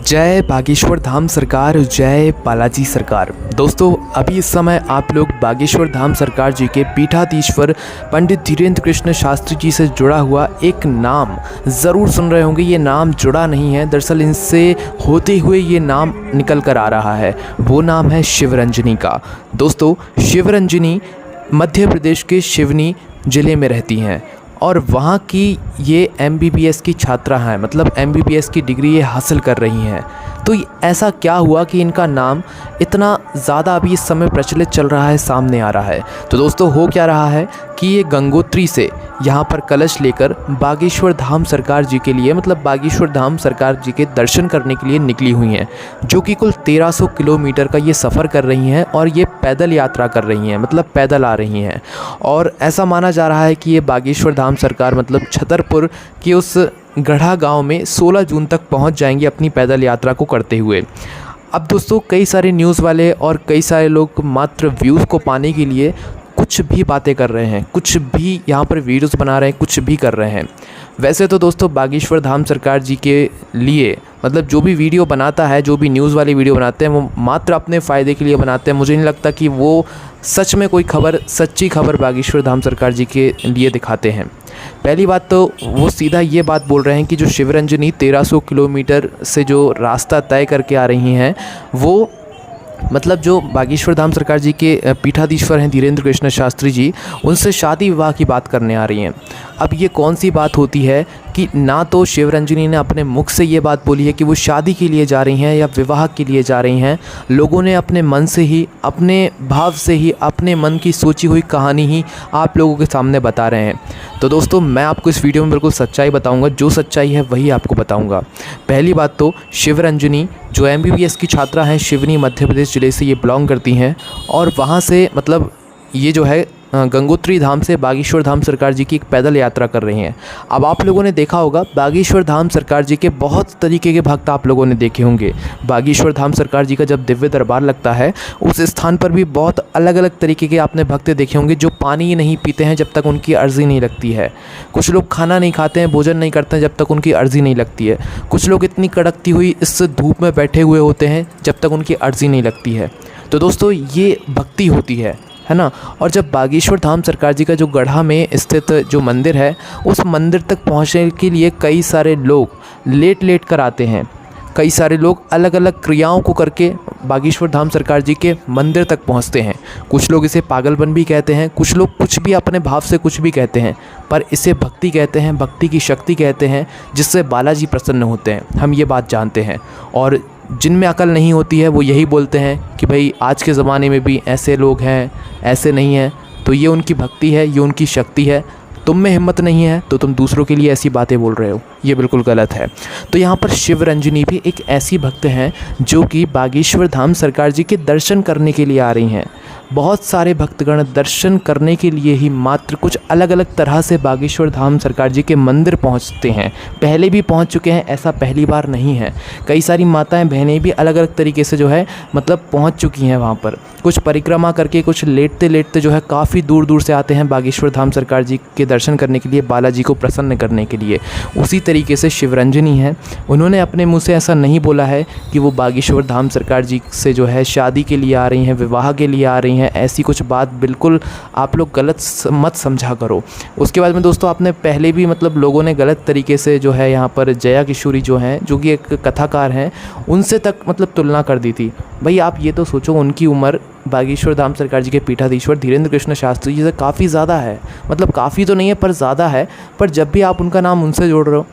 जय बागेश्वर धाम सरकार, जय बालाजी सरकार। दोस्तों अभी इस समय आप लोग बागेश्वर धाम सरकार जी के पीठाधीश्वर पंडित धीरेन्द्र कृष्ण शास्त्री जी से जुड़ा हुआ एक नाम ज़रूर सुन रहे होंगे। ये नाम जुड़ा नहीं है, दरअसल इनसे होते हुए ये नाम निकल कर आ रहा है। वो नाम है शिवरंजनी का। दोस्तों शिवरंजनी मध्य प्रदेश के सिवनी ज़िले में रहती हैं और वहाँ की ये MBBS की छात्रा हैं, मतलब MBBS की डिग्री ये हासिल कर रही हैं। तो ऐसा क्या हुआ कि इनका नाम इतना ज़्यादा अभी इस समय प्रचलित चल रहा है, सामने आ रहा है। तो दोस्तों हो क्या रहा है कि ये गंगोत्री से यहाँ पर कलश लेकर बागेश्वर धाम सरकार जी के लिए, मतलब बागेश्वर धाम सरकार जी के दर्शन करने के लिए निकली हुई हैं, जो कि कुल 1300 किलोमीटर का ये सफ़र कर रही हैं और ये पैदल यात्रा कर रही हैं, मतलब पैदल आ रही हैं। और ऐसा माना जा रहा है कि ये बागेश्वर धाम सरकार मतलब छतरपुर के उस गढ़ा गांव में 16 जून तक पहुंच जाएंगे अपनी पैदल यात्रा को करते हुए। अब दोस्तों कई सारे न्यूज़ वाले और कई सारे लोग मात्र व्यूज़ को पाने के लिए कुछ भी बातें कर रहे हैं, कुछ भी यहाँ पर वीडियोस बना रहे हैं, कुछ भी कर रहे हैं। वैसे तो दोस्तों बागेश्वर धाम सरकार जी के लिए मतलब जो भी वीडियो बनाता है, जो भी न्यूज़ वाली वीडियो बनाते हैं, वो मात्र अपने फ़ायदे के लिए बनाते हैं। मुझे नहीं लगता कि वो सच में कोई खबर, सच्ची खबर बागेश्वर धाम सरकार जी के लिए दिखाते हैं। पहली बात तो वो सीधा ये बात बोल रहे हैं कि जो शिवरंजनी 1300 किलोमीटर से जो रास्ता तय करके आ रही हैं, वो मतलब जो बागेश्वर धाम सरकार जी के पीठाधीश्वर हैं धीरेन्द्र कृष्ण शास्त्री जी, उनसे शादी विवाह की बात करने आ रही हैं। अब ये कौन सी बात होती है कि ना तो शिवरंजनी ने अपने मुख से ये बात बोली है कि वो शादी के लिए जा रही हैं या विवाह के लिए जा रही हैं। लोगों ने अपने मन से ही, अपने भाव से ही, अपने मन की सोची हुई कहानी ही आप लोगों के सामने बता रहे हैं। तो दोस्तों मैं आपको इस वीडियो में बिल्कुल सच्चाई बताऊंगा, जो सच्चाई है वही आपको बताऊंगा। पहली बात तो शिवरंजनी जो MBBS की छात्रा हैं, सिवनी मध्य प्रदेश ज़िले से ये बिलोंग करती हैं और वहाँ से मतलब ये जो है गंगोत्री धाम से बागेश्वर धाम सरकार जी की एक पैदल यात्रा कर रही हैं। अब आप लोगों ने देखा होगा बागेश्वर धाम सरकार जी के बहुत तरीके के भक्त आप लोगों ने देखे होंगे। बागेश्वर धाम सरकार जी का जब दिव्य दरबार लगता है, उस स्थान पर भी बहुत अलग अलग तरीके के आपने भक्त देखे होंगे जो पानी ही नहीं पीते हैं जब तक उनकी अर्ज़ी नहीं लगती है। कुछ लोग खाना नहीं खाते हैं, भोजन नहीं करते हैं जब तक उनकी अर्ज़ी नहीं लगती है। कुछ लोग इतनी कड़कती हुई इस धूप में बैठे हुए होते हैं जब तक उनकी अर्ज़ी नहीं लगती है। तो दोस्तों ये भक्ति होती है ना। और जब बागेश्वर धाम सरकार जी का जो गढ़ा में स्थित जो मंदिर है, उस मंदिर तक पहुंचने के लिए कई सारे लोग लेट कर आते हैं। कई सारे लोग अलग अलग क्रियाओं को करके बागेश्वर धाम सरकार जी के मंदिर तक पहुंचते हैं। कुछ लोग इसे पागलपन भी कहते हैं, कुछ लोग कुछ भी अपने भाव से कुछ भी कहते हैं, पर इसे भक्ति कहते हैं, भक्ति की शक्ति कहते हैं, जिससे बालाजी प्रसन्न होते हैं। हम ये बात जानते हैं। और जिनमें अकल नहीं होती है वो यही बोलते हैं कि भाई आज के ज़माने में भी ऐसे लोग हैं, ऐसे नहीं हैं। तो ये उनकी भक्ति है, ये उनकी शक्ति है। तुम में हिम्मत नहीं है तो तुम दूसरों के लिए ऐसी बातें बोल रहे हो, ये बिल्कुल गलत है। तो यहाँ पर शिवरंजनी भी एक ऐसी भक्त हैं जो कि बागेश्वर धाम सरकार जी के दर्शन करने के लिए आ रही हैं। बहुत सारे भक्तगण दर्शन करने के लिए ही मात्र कुछ अलग अलग तरह से बागेश्वर धाम सरकार जी के मंदिर पहुंचते हैं। पहले भी पहुंच चुके हैं, ऐसा पहली बार नहीं है। कई सारी माताएं बहनें भी अलग अलग तरीके से जो है मतलब पहुंच चुकी हैं वहां पर। कुछ परिक्रमा करके, कुछ लेटते लेटते जो है काफ़ी दूर दूर से आते हैं बागेश्वर धाम सरकार जी के दर्शन करने के लिए, बालाजी को प्रसन्न करने के लिए। उसी तरीके से शिवरंजनी है, उन्होंने अपने मुँह से ऐसा नहीं बोला है कि वो बागेश्वर धाम सरकार जी से जो है शादी के लिए आ रही हैं, विवाह के लिए आ रही हैं। ऐसी कुछ बात बिल्कुल आप लोग गलत मत समझा करो। उसके बाद में दोस्तों आपने पहले भी मतलब लोगों ने गलत तरीके से जो है यहाँ पर जया किशोरी जो हैं, जो कि एक कथाकार हैं, उनसे तक मतलब तुलना कर दी थी। भाई आप ये तो सोचो, उनकी उम्र बागेश्वर धाम सरकार जी के पीठाधीश्वर धीरेन्द्र कृष्ण शास्त्री जी से काफ़ी ज़्यादा है। मतलब काफ़ी तो नहीं है पर ज़्यादा है। पर जब भी आप उनका नाम उनसे जोड़ रहे हो,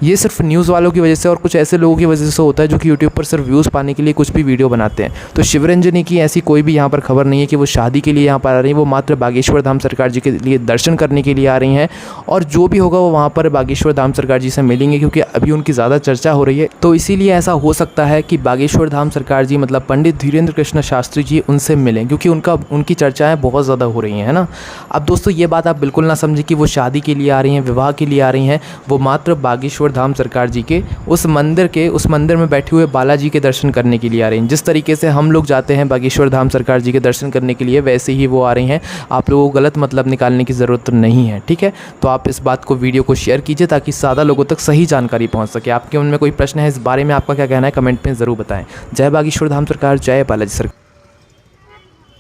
ये सिर्फ न्यूज़ वालों की वजह से और कुछ ऐसे लोगों की वजह से होता है जो कि यूट्यूब पर सिर्फ व्यूज़ पाने के लिए कुछ भी वीडियो बनाते हैं। तो शिवरंजनी की ऐसी कोई भी यहाँ पर खबर नहीं है कि वो शादी के लिए यहाँ पर आ रही है। वो मात्र बागेश्वर धाम सरकार जी के लिए दर्शन करने के लिए आ रही हैं। और जो भी होगा वो वहाँ पर बागेश्वर धाम सरकार जी से मिलेंगे, क्योंकि अभी उनकी ज़्यादा चर्चा हो रही है। तो इसीलिए ऐसा हो सकता है कि बागेश्वर धाम सरकार जी मतलब पंडित धीरेन्द्र कृष्ण शास्त्री जी उनसे मिलें, क्योंकि उनकी चर्चाएँ बहुत ज़्यादा हो रही हैं, है ना। अब दोस्तों ये बात आप बिल्कुल ना समझें कि वो शादी के लिए आ रही हैं, विवाह के लिए आ रही हैं। वो मात्र बागेश्वर बागेश्वर धाम सरकार जी के उस मंदिर में बैठे हुए बालाजी के दर्शन करने के लिए आ रही हैं। जिस तरीके से हम लोग जाते हैं बागेश्वर धाम सरकार जी के दर्शन करने के लिए, वैसे ही वो आ रही हैं। आप लोगों को गलत मतलब निकालने की ज़रूरत नहीं है, ठीक है। तो आप इस बात को, वीडियो को शेयर कीजिए ताकि ज़्यादा लोगों तक सही जानकारी पहुँच सके। आपके उनमें कोई प्रश्न है इस बारे में, आपका क्या कहना है, कमेंट में ज़रूर बताएं। जय बागेश्वर धाम सरकार, जय बालाजी सरकार।